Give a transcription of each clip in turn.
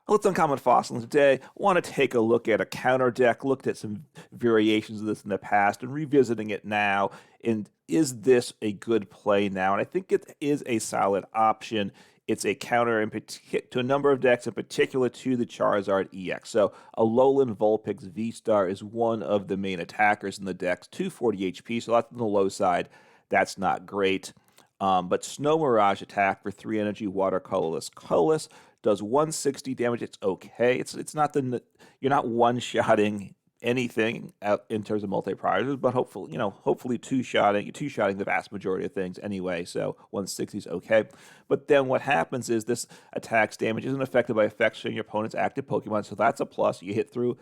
Well, it's Uncommon Fossil, and today I want to take a look at a counter deck, looked at some variations of this in the past, and revisiting it now. And is this a good play now? And I think it is a solid option. It's a counter to a number of decks, in particular to the Charizard EX. So Alolan Vulpix V STAR is one of the main attackers in the decks, 240 HP, so that's on the low side. That's not great. But Snow Mirage attack for 3 energy, water, colorless, does 160 damage. It's okay. It's not you're not one-shotting anything out in terms of multi-priors, but hopefully two-shotting the vast majority of things anyway. So 160 is okay. But then what happens is this attack's damage isn't affected by effects from your opponent's active Pokemon, so that's a plus. You hit through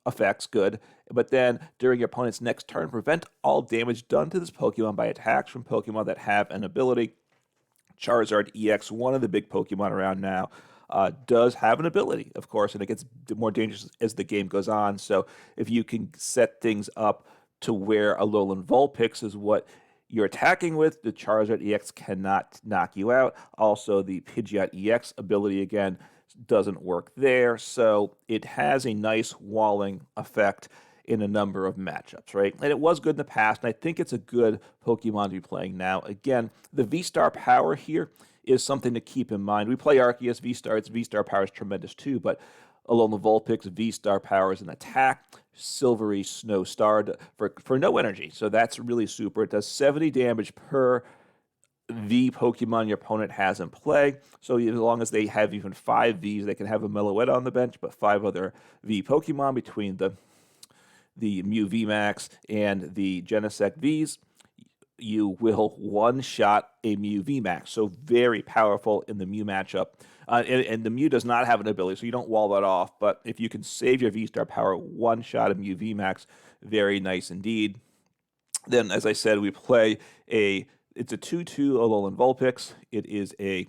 effects, good. But then during your opponent's next turn, prevent all damage done to this Pokemon by attacks from Pokemon that have an ability. Charizard EX, one of the big Pokemon around now, does have an ability, of course, and it gets more dangerous as the game goes on. So if you can set things up to where Alolan Vulpix is what you're attacking with, the Charizard EX cannot knock you out. Also, the Pidgeot EX ability, again, doesn't work there. So it has a nice walling effect in a number of matchups, right? And it was good in the past, and I think it's a good Pokemon to be playing now. Again, the V-Star power here is something to keep in mind. We play Arceus V-Star. Its V-Star power is tremendous too, but Alolan Vulpix V-Star power is an attack, Silvery Snow Star for no energy. So that's really super. It does 70 damage per V Pokemon your opponent has in play. So as long as they have even 5 Vs, they can have a Meloetta on the bench, but 5 other V Pokemon between the Mew VMAX and the Genesect Vs, you will one-shot a Mew VMAX. So very powerful in the Mew matchup. And the Mew does not have an ability, so you don't wall that off. But if you can save your V-Star power, one-shot a Mew VMAX, very nice indeed. Then, as I said, we play it's a 2-2 Alolan Vulpix. It is a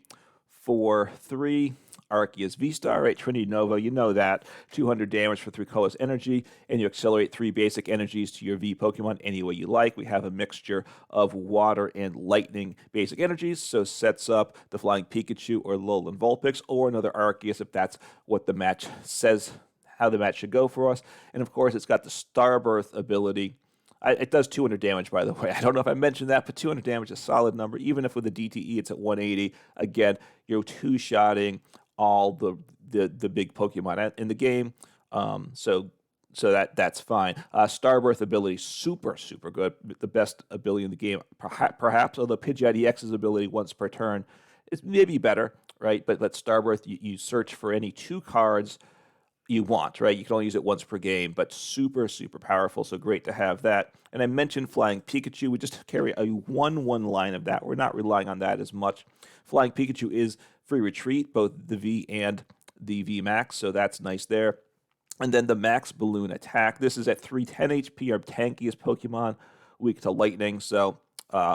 4-3 Arceus V-Star, right? Trinity Nova, you know that. 200 damage for 3 colors energy, and you accelerate 3 basic energies to your V Pokemon any way you like. We have a mixture of water and lightning basic energies, so sets up the Flying Pikachu or Alolan Vulpix or another Arceus if that's what the match says, how the match should go for us. And of course, it's got the Starbirth ability. It does 200 damage, by the way. I don't know if I mentioned that, but 200 damage is a solid number. Even if with the DTE it's at 180, again, you're two-shotting all the big Pokemon in the game. So that's fine. Starbirth ability, super good, the best ability in the game. Perhaps, although Pidgeot EX's ability once per turn is maybe better, right? But Starbirth, you search for any 2 cards you want, right? You can only use it once per game, but super powerful, so great to have that. And I mentioned Flying Pikachu. We just carry a 1/1 line of that. We're not relying on that as much. Flying Pikachu is free retreat, both the V and the VMAX, so that's nice there. And then the Max Balloon attack. This is at 310 HP, our tankiest Pokemon, weak to lightning, so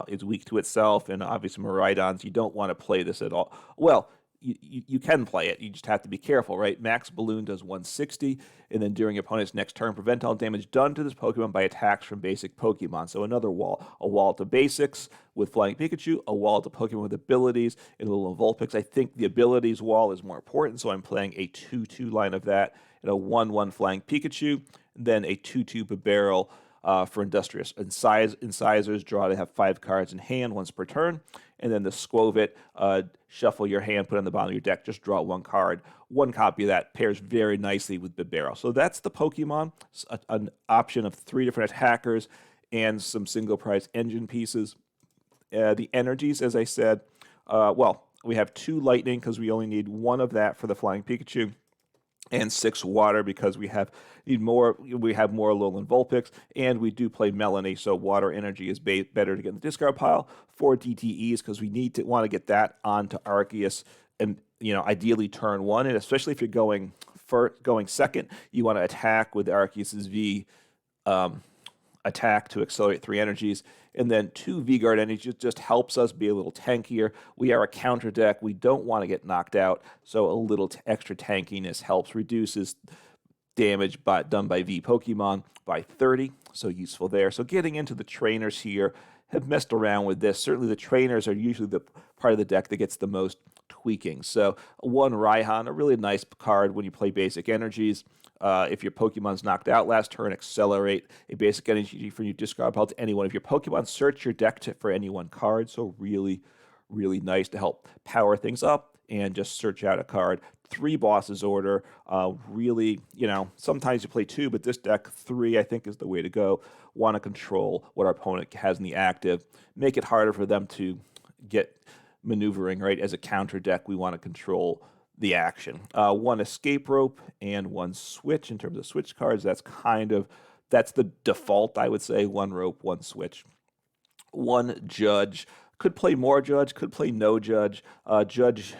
it's weak to itself, and obviously Miraidons, you don't want to play this at all. Well, you can play it. You just have to be careful, right? Max Balloon does 160, and then during your opponent's next turn, prevent all damage done to this Pokemon by attacks from basic Pokemon. So another wall. A wall to basics with Flying Pikachu, a wall to Pokemon with abilities, and a little Vulpix. I think the abilities wall is more important, so I'm playing a 2-2 line of that, and a 1-1 Flying Pikachu, and then a 2-2 Bibarel for Industrious. Incisors draw to have 5 cards in hand once per turn. And then the Skwovet, shuffle your hand, put it on the bottom of your deck, just draw 1 card. 1 copy of that pairs very nicely with Bibarel. So that's the Pokemon, an option of 3 different attackers and some single price engine pieces. The energies, as I said, we have 2 lightning because we only need 1 of that for the Flying Pikachu, and 6 water because we have more Alolan Vulpix, and we do play Melony, so water energy is better to get in the discard pile. 4 DTEs because we want to get that onto Arceus, and ideally turn 1, and especially if you're going second, you want to attack with Arceus's V attack to accelerate 3 energies. And then 2 V-Guard energies just helps us be a little tankier. We are a counter deck. We don't want to get knocked out, so a little extra tankiness helps, reduces damage done by V Pokemon by 30, so useful there. So getting into the trainers here, have messed around with this. Certainly the trainers are usually the part of the deck that gets the most tweaking. So one Raihan, a really nice card when you play basic energies. If your Pokemon's knocked out last turn, accelerate a basic energy from your discard pile to any one of your Pokemon. Search your deck for any one card. So really, really nice to help power things up and just search out a card. 3 bosses order. Really, sometimes you play 2, but this deck 3 I think is the way to go. Want to control what our opponent has in the active. Make it harder for them to get maneuvering, right? As a counter deck, we want to control the action. 1 Escape Rope and 1 Switch in terms of Switch cards. That's the default, I would say. 1 Rope, 1 Switch. 1 Judge. Could play more Judge, could play no Judge. Judge,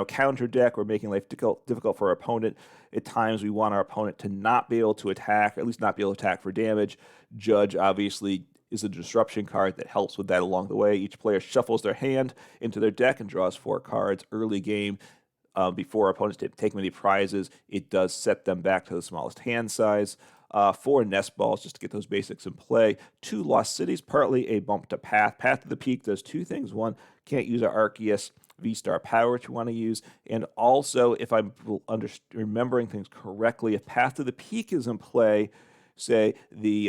counter deck, we're making life difficult for our opponent. At times, we want our opponent to not be able to attack, or at least not be able to attack for damage. Judge, obviously, is a disruption card that helps with that along the way. Each player shuffles their hand into their deck and draws 4 cards. Early game, before opponents take many prizes, it does set them back to the smallest hand size. 4 Nest Balls, just to get those basics in play. 2 Lost Cities, partly a bump to Path. Path to the Peak does 2 things. 1, can't use our Arceus V-Star power, which you want to use. And also, if I'm remembering things correctly, if Path to the Peak is in play, say the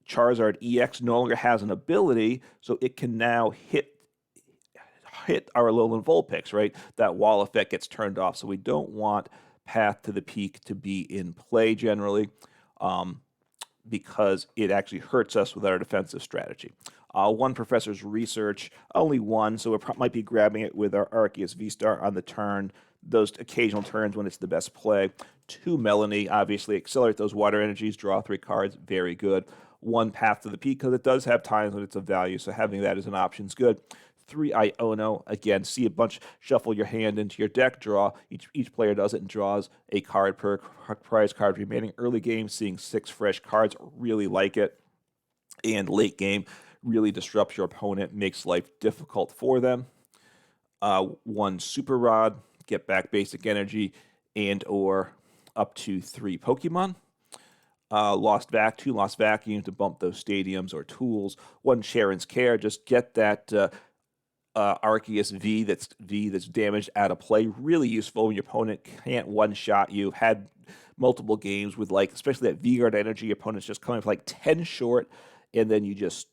Charizard EX no longer has an ability, so it can now hit our Alolan Vulpix, right? That wall effect gets turned off, so we don't want Path to the Peak to be in play generally because it actually hurts us with our defensive strategy. 1 Professor's Research, only 1, so we might be grabbing it with our Arceus V-Star on the turn, those occasional turns when it's the best play. 2 Melony, obviously, accelerate those water energies, draw 3 cards, very good. 1 Path to the Peak, because it does have times when it's of value, so having that as an option is good. 3 Iono, again, see a bunch, shuffle your hand into your deck, draw. Each player does it and draws a card per prize card remaining. Early game, seeing 6 fresh cards, really like it. And late game, really disrupts your opponent, makes life difficult for them. 1 Super Rod, get back basic energy and or up to 3 Pokemon. 2 Lost Vacuum to bump those stadiums or tools. 1 Cheren's Care, just get that Arceus V that's damaged out of play. Really useful when your opponent can't one-shot you. Had multiple games with, especially that V-Guard energy, your opponent's just coming for 10 short, and then you just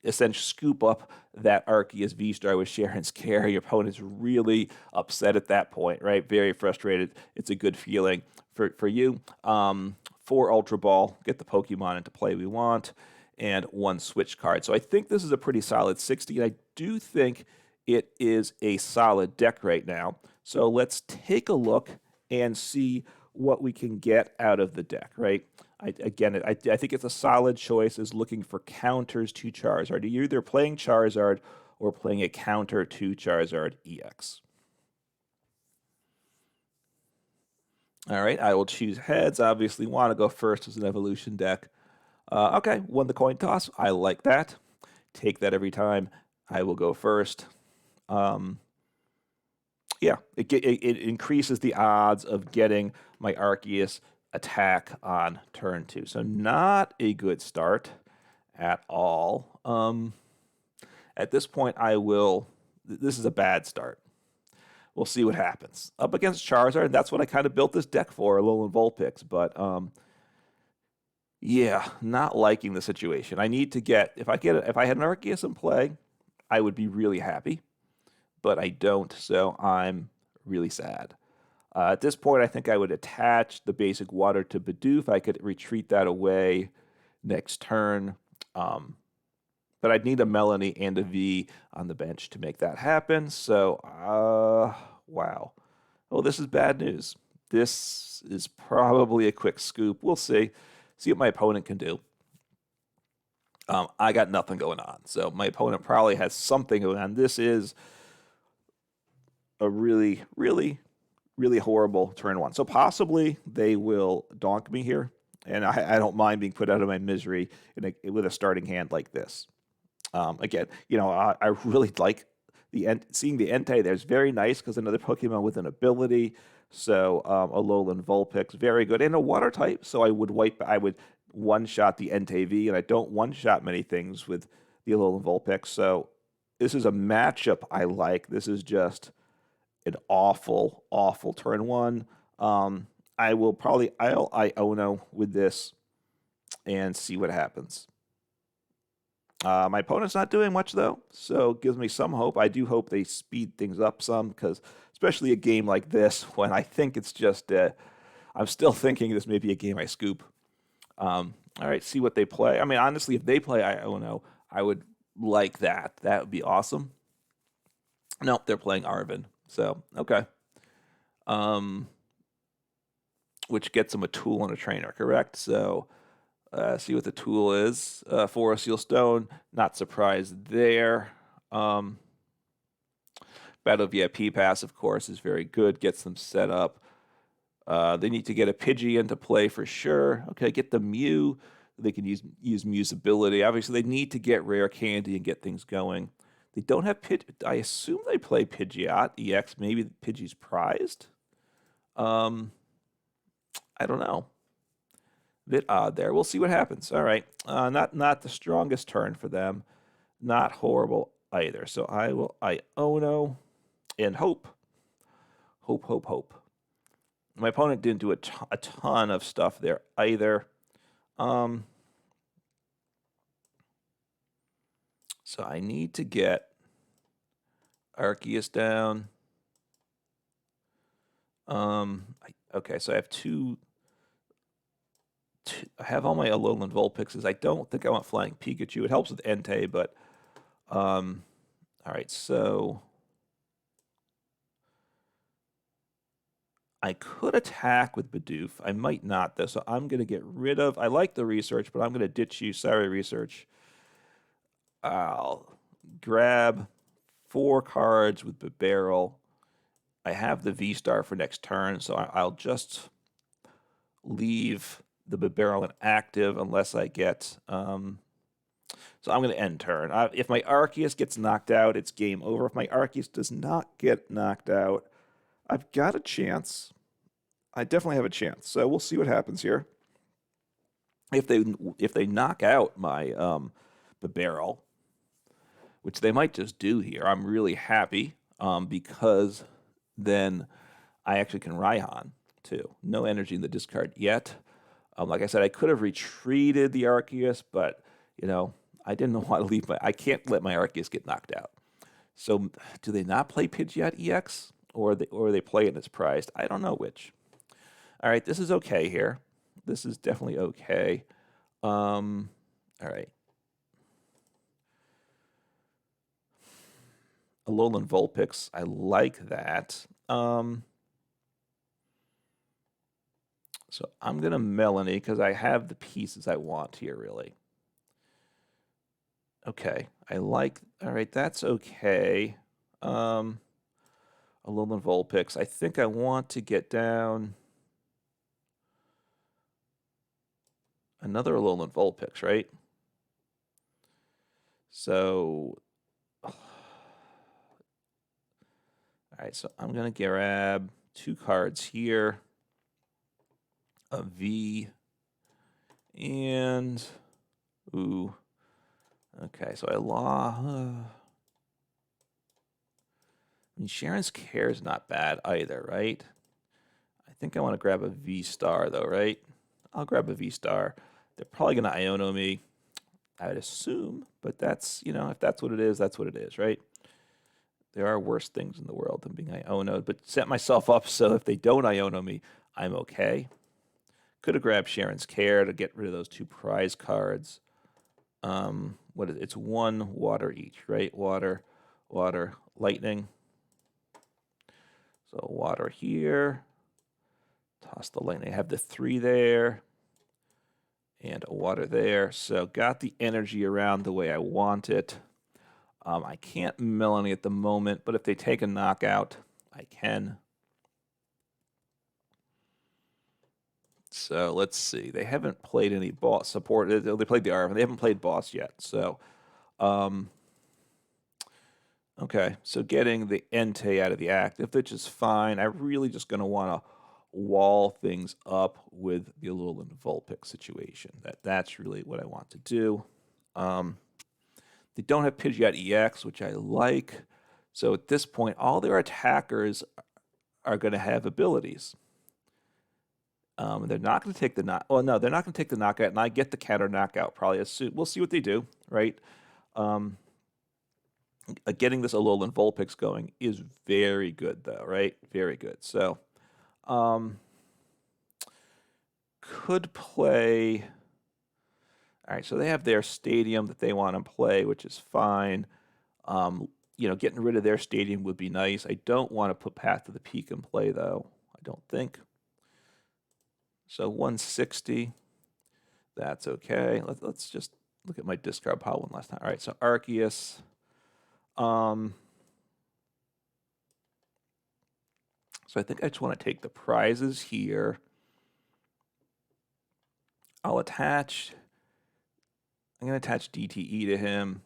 essentially scoop up that Arceus V-Star with Cheren's Care. Your opponent's really upset at that point, right? Very frustrated. It's a good feeling for you. 4 Ultra Ball, get the Pokemon into play we want, and 1 Switch card. So I think this is a pretty solid 60, and I do think it is a solid deck right now. So let's take a look and see what we can get out of the deck, right? I think it's a solid choice is looking for counters to Charizard. You're either playing Charizard or playing a counter to Charizard EX. All right, I will choose heads. Obviously, want to go first as an evolution deck. Okay, 1 the coin toss. I like that. Take that every time. I will go first. Yeah, it increases the odds of getting my Arceus attack on turn 2. So not a good start at all. At this point, this is a bad start. We'll see what happens. Up against Charizard, that's what I kind of built this deck for, Alolan Vulpix. But yeah, not liking the situation. I need to get if I had an Arceus in play, I would be really happy. But I don't, so I'm really sad. At this point, I think I would attach the basic water to Bidoof. I could retreat that away next turn. But I'd need a Melony and a V on the bench to make that happen. So, wow. Oh, this is bad news. This is probably a quick scoop. We'll see. See what my opponent can do. I got nothing going on. So my opponent probably has something going on. This is a really, really, really horrible turn 1. So possibly they will donk me here. And I don't mind being put out of my misery with a starting hand like this. Again, I really like seeing the Entei there is very nice because another Pokemon with an ability. So Alolan Vulpix, very good. And a water type, so I would one-shot the Entei V, and I don't one-shot many things with the Alolan Vulpix. So This is a matchup I like. This is just an awful, awful turn one. I will probably I'll Iono with this and see what happens. My opponent's not doing much though, so it gives me some hope. I do hope they speed things up some, because especially a game like this, when I think it's just, I'm still thinking this may be a game I scoop. All right, see what they play. I mean, honestly, if they play Iono, I would like that. That would be awesome. Nope, they're playing Arvin. So, okay. Which gets them a tool and a trainer, correct? So, see what the tool is. For a Seal Stone, not surprised there. Battle VIP pass, of course, is very good. Gets them set up. They need to get a Pidgey into play for sure. Okay, get the Mew. They can use Mew's ability. Obviously, they need to get rare candy and get things going. They don't have Pidgey. I assume they play Pidgeot EX. Maybe Pidgey's prized. I don't know. A bit odd there. We'll see what happens. All right. Not the strongest turn for them. Not horrible either. So I will Iono and hope. Hope. My opponent didn't do a ton of stuff there either. So I need to get Arceus down. Okay, so I have I have all my Alolan Vulpixes. I don't think I want Flying Pikachu. It helps with Entei, but all right, so I could attack with Bidoof. I might not, though, so I'm going to get rid of... I like the research, but I'm going to ditch you. Sorry, research. I'll grab 4 cards with Bibarel. I have the V-Star for next turn, so I'll just leave the Bibarel inactive unless I get... so I'm going to end turn. If my Arceus gets knocked out, it's game over. If my Arceus does not get knocked out, I've got a chance. I definitely have a chance. So we'll see what happens here. If they knock out my Bibarel, which they might just do here, I'm really happy because then I actually can Raihan too. No energy in the discard yet. Like I said, I could have retreated the Arceus, but I didn't want to leave I can't let my Arceus get knocked out. So do they not play Pidgeot EX? Or they play it and it's prized? I don't know which. All right, this is okay here. This is definitely okay. All right. Alolan Vulpix, I like that. So I'm going to Melony because I have the pieces I want here, really. Okay, I like... All right, that's okay. Alolan Vulpix. I think I want to get down another Alolan Vulpix, right? So, all right, so I'm going to grab 2 cards here. A V and... Ooh. Okay, so I lost... I mean, Cheren's Care is not bad either, right? I think I want to grab a V-Star, though, right? I'll grab a V-Star. They're probably going to Iono me, I would assume. But that's, if that's what it is, that's what it is, right? There are worse things in the world than being Iono'd. But set myself up so if they don't Iono me, I'm okay. Could have grabbed Cheren's Care to get rid of those 2 prize cards. What is it? It's 1 water each, right? Water, lightning. So water here. Toss the lightning. I have the 3 there. And a water there. So got the energy around the way I want it. I can't Melony at the moment, but if they take a knockout, I can. So let's see. They haven't played any boss support. They played the Arvin. They haven't played boss yet. So, okay. So getting the Entei out of the active, which is fine. I'm really just going to want to wall things up with the Alolan Vulpix situation. That's really what I want to do. They don't have Pidgeot EX, which I like. So at this point, all their attackers are going to have abilities. They're not going to take the knock. Oh no, they're not going to take the knockout, and I get the counter knockout probably as soon. We'll see what they do, right? Getting this Alolan Vulpix going is very good, though, right? Very good. So, could play. All right, so they have their stadium that they want to play, which is fine. Getting rid of their stadium would be nice. I don't want to put Path to the Peak in play, though. I don't think. So 160, that's okay. Let's just look at my discard pile one last time. All right, so Arceus. So I think I just want to take the prizes here. I'll attach. I'm going to attach DTE to him.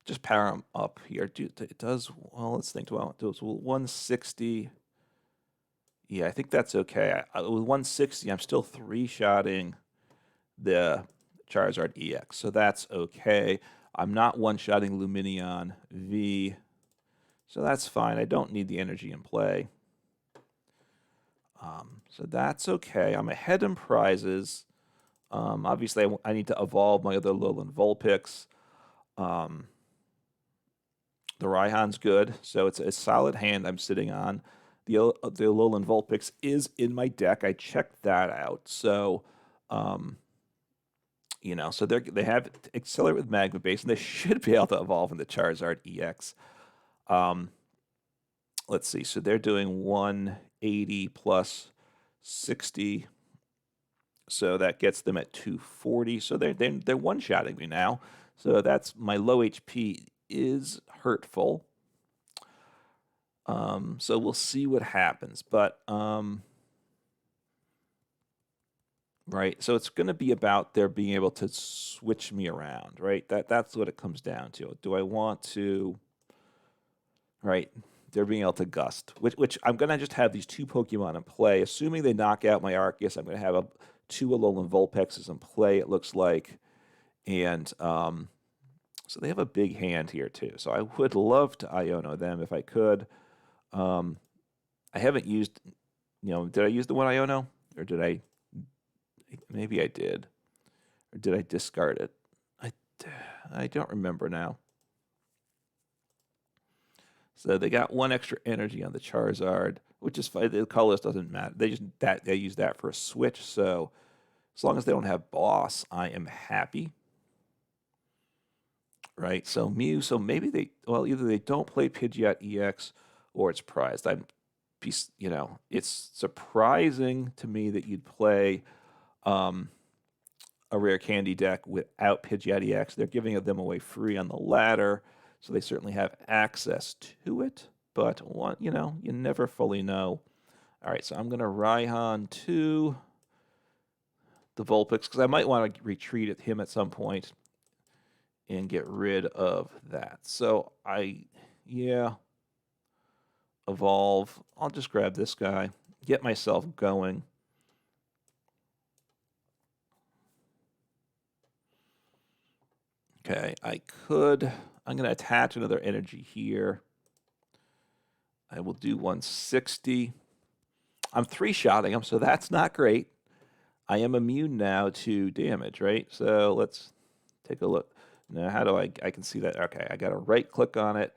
Just power him up here. It does, well, let's think. Well, it does 160. Yeah, I think that's okay. With 160, I'm still 3-shotting the Charizard EX, so that's okay. I'm not one-shotting Lumineon V, so that's fine. I don't need the energy in play. So that's okay. I'm ahead in prizes. Obviously, I need to evolve my other Alolan Vulpix. The Raihan's good, so it's a solid hand I'm sitting on. The Alolan Vulpix is in my deck. I checked that out. So, so they have Accelerate with Magma Base, and they should be able to evolve in the Charizard EX. Let's see. So they're doing 180 plus 60. So that gets them at 240. So they're one-shotting me now. So that's my low HP is hurtful. So we'll see what happens. But right, so it's going to be about their being able to switch me around, right? That's what it comes down to. Do I want to? Right, they're being able to gust, which I'm going to just have these 2 Pokemon in play. Assuming they knock out my Arceus, I'm going to have 2 Alolan Vulpixes in play, it looks like. And so they have a big hand here, too. So I would love to Iono them if I could. I haven't used, did I use the one Iono? Or did I? Maybe I did. Or did I discard it? I don't remember now. So they got 1 extra energy on the Charizard, which is fine. The colors doesn't matter. They use that for a switch. So as long as they don't have boss, I am happy. Right. So Mew. So maybe either they don't play Pidgeot EX or it's prized. It's surprising to me that you'd play a rare candy deck without Pidgeot EX. They're giving them away free on the ladder. So they certainly have access to it, but you never fully know. All right, so I'm going to Raihan to the Vulpix because I might want to retreat at him at some point and get rid of that. So evolve. I'll just grab this guy, get myself going. Okay, I'm going to attach another energy here. I will do 160. I'm 3-shotting him, so that's not great. I am immune now to damage, right? So let's take a look. Now, how do I can see that. Okay, I got to right-click on it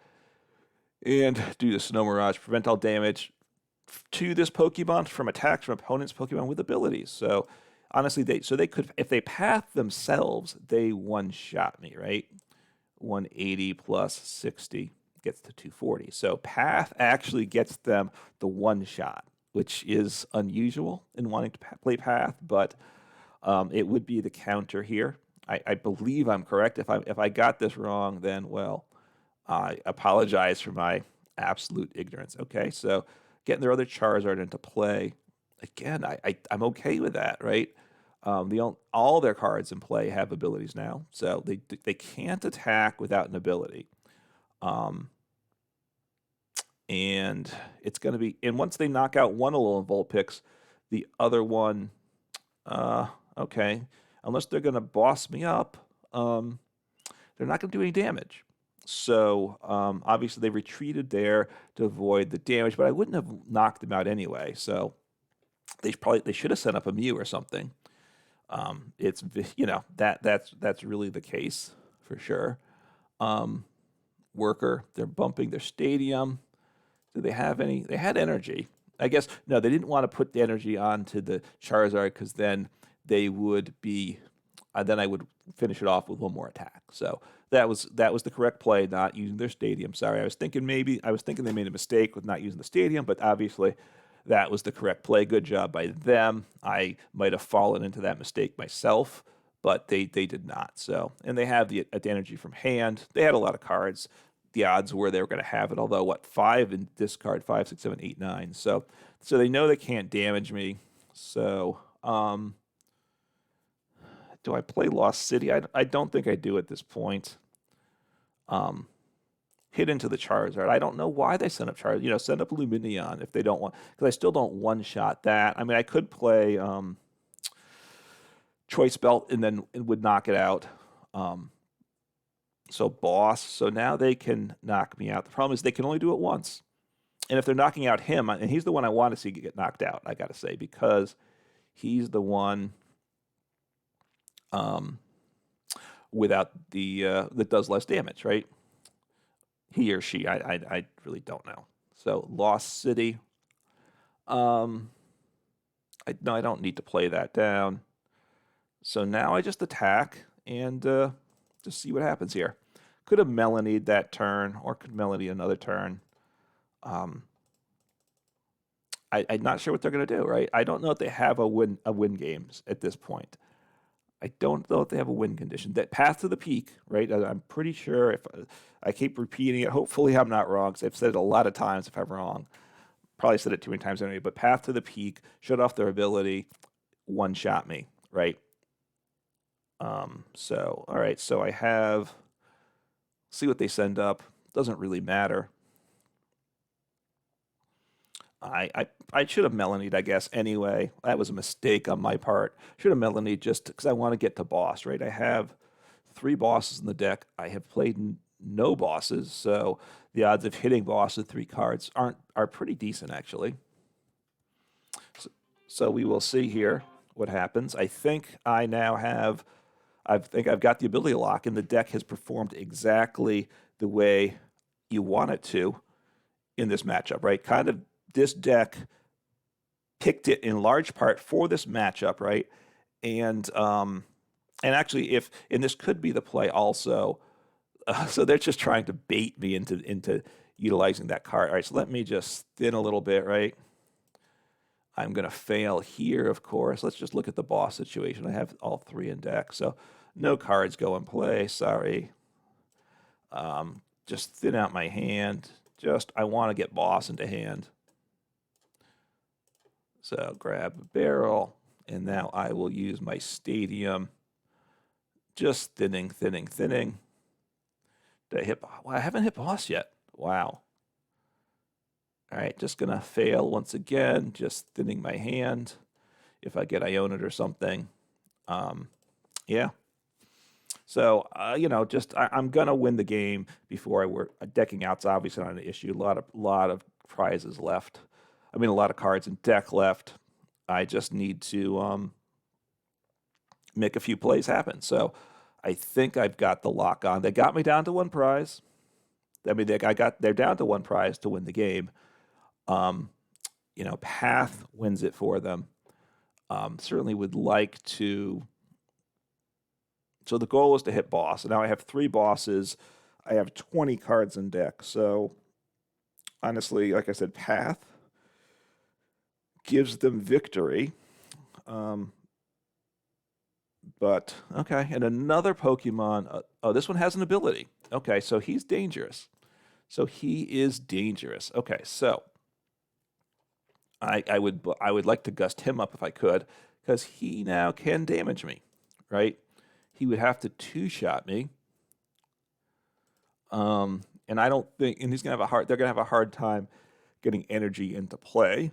and do the Snow Mirage. Prevent all damage to this Pokemon from attacks from opponent's Pokemon with abilities. So honestly, they could, if they path themselves, they one-shot me, right? 180 plus 60 gets to 240. So path actually gets them the one-shot, which is unusual in wanting to play path, but it would be the counter here. I believe I'm correct. If I got this wrong, then, well, I apologize for my absolute ignorance. Okay, so getting their other Charizard into play, again, I'm okay with that, right? All their cards in play have abilities now, so they can't attack without an ability. And it's going to be, and once they knock out one Alolan Vulpix, the other one, okay, unless they're going to boss me up, they're not going to do any damage. So obviously they retreated there to avoid the damage, but I wouldn't have knocked them out anyway. So they should have set up a Mew or something. It's that's really the case for sure. Worker, they're bumping their stadium. Do they have any? They had energy. I guess no, they didn't want to put the energy onto the Charizard because then they would be. Then I would finish it off with one more attack. So that was the correct play, not using their stadium. Sorry, I was thinking they made a mistake with not using the stadium, but obviously that was the correct play. Good job by them. I might have fallen into that mistake myself, but they did not. So, and they have the energy from hand. They had a lot of cards. The odds were they were going to have it, although 5 in discard, 5, 6, 7, 8, 9. So they know they can't damage me. So do I play Lost City? I don't think I do at this point. Hit into the Charizard. I don't know why they sent up Charizard. Send up Lumineon if they don't want, because I still don't one-shot that. I mean, I could play Choice Belt and then it would knock it out. So Boss. So now they can knock me out. The problem is they can only do it once. And if they're knocking out him, and he's the one I want to see get knocked out, I got to say, because he's the one without that does less damage, right? He or she, I really don't know. So Lost City. I don't need to play that down. So now I just attack and just see what happens here. Could have Melony'd that turn, or could Melony another turn. I'm not sure what they're going to do, right? I don't know if they have a win games at this point. I don't know if they have a win condition. That path to the peak, right? I'm pretty sure if I keep repeating it, hopefully I'm not wrong, because I've said it a lot of times if I'm wrong. Probably said it too many times anyway, but path to the peak, shut off their ability, one-shot me, right? So, all right, so I have, see what they send up. Doesn't really matter. I should have Melony'd, I guess, anyway. That was a mistake on my part. Should have Melony'd just because I want to get to boss, right? I have 3 bosses in the deck. I have played no bosses, so the odds of hitting boss with 3 cards are pretty decent, actually. So we will see here what happens. I think I now have, I've got the ability lock, and the deck has performed exactly the way you want it to in this matchup, right? Kind of this deck picked it in large part for this matchup, right? And actually, and this could be the play also. So they're just trying to bait me into utilizing that card. All right, so let me just thin a little bit, right? I'm going to fail here, of course. Let's just look at the boss situation. I have all 3 in deck, so no cards go in play. Sorry. Just thin out my hand. I want to get boss into hand. So grab a barrel, and now I will use my stadium. Just thinning. Did I hit? Well, I haven't hit boss yet. Wow. All right, just going to fail once again, just thinning my hand if I get Iono or something. Yeah. So, I'm going to win the game before I work. Decking out's obviously not an issue. A lot of prizes left. I mean, a lot of cards in deck left. I just need to make a few plays happen. So I think I've got the lock on. They got me down to 1 prize. I mean, they're down to 1 prize to win the game. Path wins it for them. Certainly would like to. So the goal is to hit boss. And now I have 3 bosses. I have 20 cards in deck. So honestly, like I said, path gives them victory. But, okay, and another Pokemon. This one has an ability. Okay, so he's dangerous. So he is dangerous. Okay, so I would like to gust him up if I could, because he now can damage me, right? He would have to 2-shot me. And I don't think, and they're gonna have a hard time getting energy into play.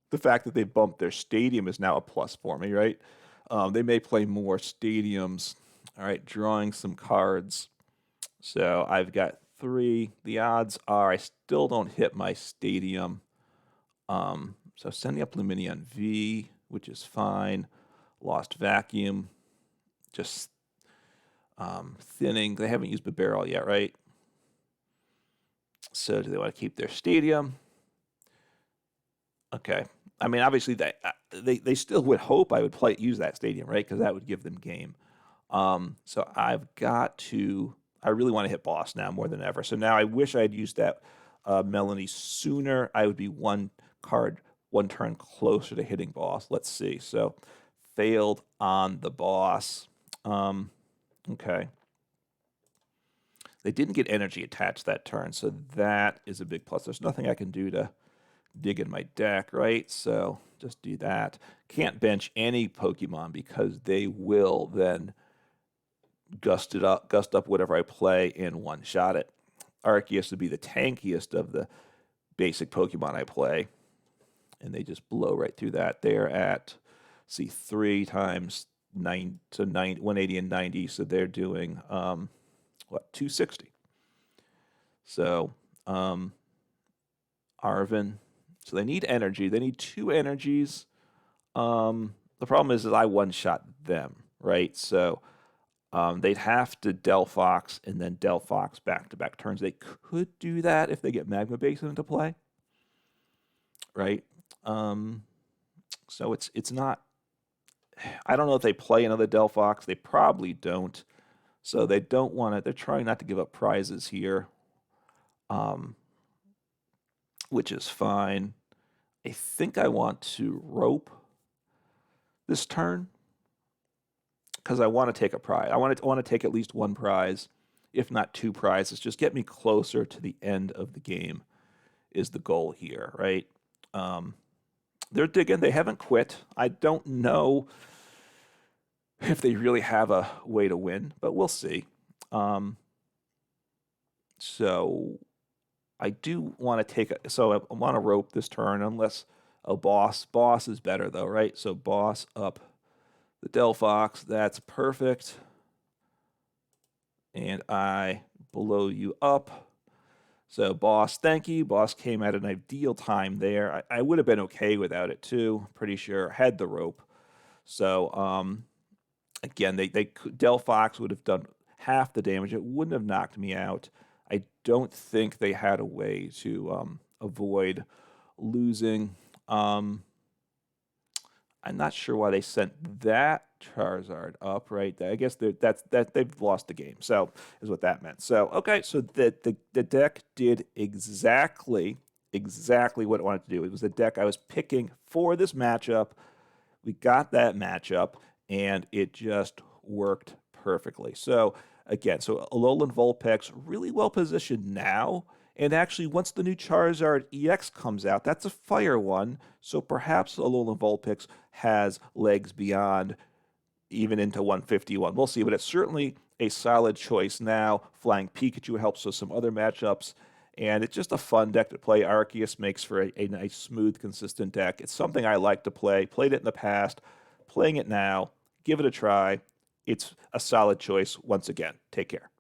The fact that they bumped their stadium is now a plus for me, right? They may play more stadiums. All right, drawing some cards. So I've got 3. The odds are I still don't hit my stadium. So sending up Lumineon V, which is fine. Lost Vacuum, just thinning. They haven't used Bibarel yet, right? So do they want to keep their stadium? Okay. I mean, obviously, they still would hope I would use that stadium, right? Because that would give them game. So I've got to... I really want to hit boss now more than ever. So now I wish I had used that Melony sooner. I would be one turn closer to hitting boss. Let's see. So failed on the boss. Okay. They didn't get energy attached that turn, so that is a big plus. There's nothing I can do to dig in my deck, right? So just do that. Can't bench any Pokemon because they will then gust up whatever I play and one-shot it. Arceus would be the tankiest of the basic Pokemon I play, and they just blow right through that. They're at, see, 3 times 180 and 90, so they're doing, 260. So, Arvin. So they need energy. They need 2 energies. The problem is that I one-shot them, right? So they'd have to Delphox and then Delphox back-to-back turns. They could do that if they get Magma Basin into play, right? So it's not... I don't know if they play another Delphox. They probably don't. So they don't want to... They're trying not to give up prizes here, which is fine. I think I want to rope this turn because I want to take a prize. I want to take at least 1 prize, if not 2 prizes. Just get me closer to the end of the game is the goal here, right? They're digging. They haven't quit. I don't know if they really have a way to win, but we'll see. So I do want to take so I want to rope this turn unless a boss. Boss is better though, right? So boss up the Delphox. That's perfect. And I blow you up. So boss, thank you. Boss came at an ideal time there. I would have been okay without it too. Pretty sure. Had the rope. So again, Delphox would have done half the damage. It wouldn't have knocked me out. I don't think they had a way to avoid losing. I'm not sure why they sent that Charizard up, right? I guess they've lost the game. So is what that meant. So okay, so the deck did exactly what it wanted to do. It was the deck I was picking for this matchup. We got that matchup, and it just worked perfectly. So again, so Alolan Vulpix really well positioned now. And actually, once the new Charizard EX comes out, that's a fire one. So perhaps Alolan Vulpix has legs beyond even into 151. We'll see, but it's certainly a solid choice now. Flying Pikachu helps with some other matchups. And it's just a fun deck to play. Arceus makes for a nice, smooth, consistent deck. It's something I like to play. Played it in the past. Playing it now. Give it a try. It's a solid choice once again. Take care.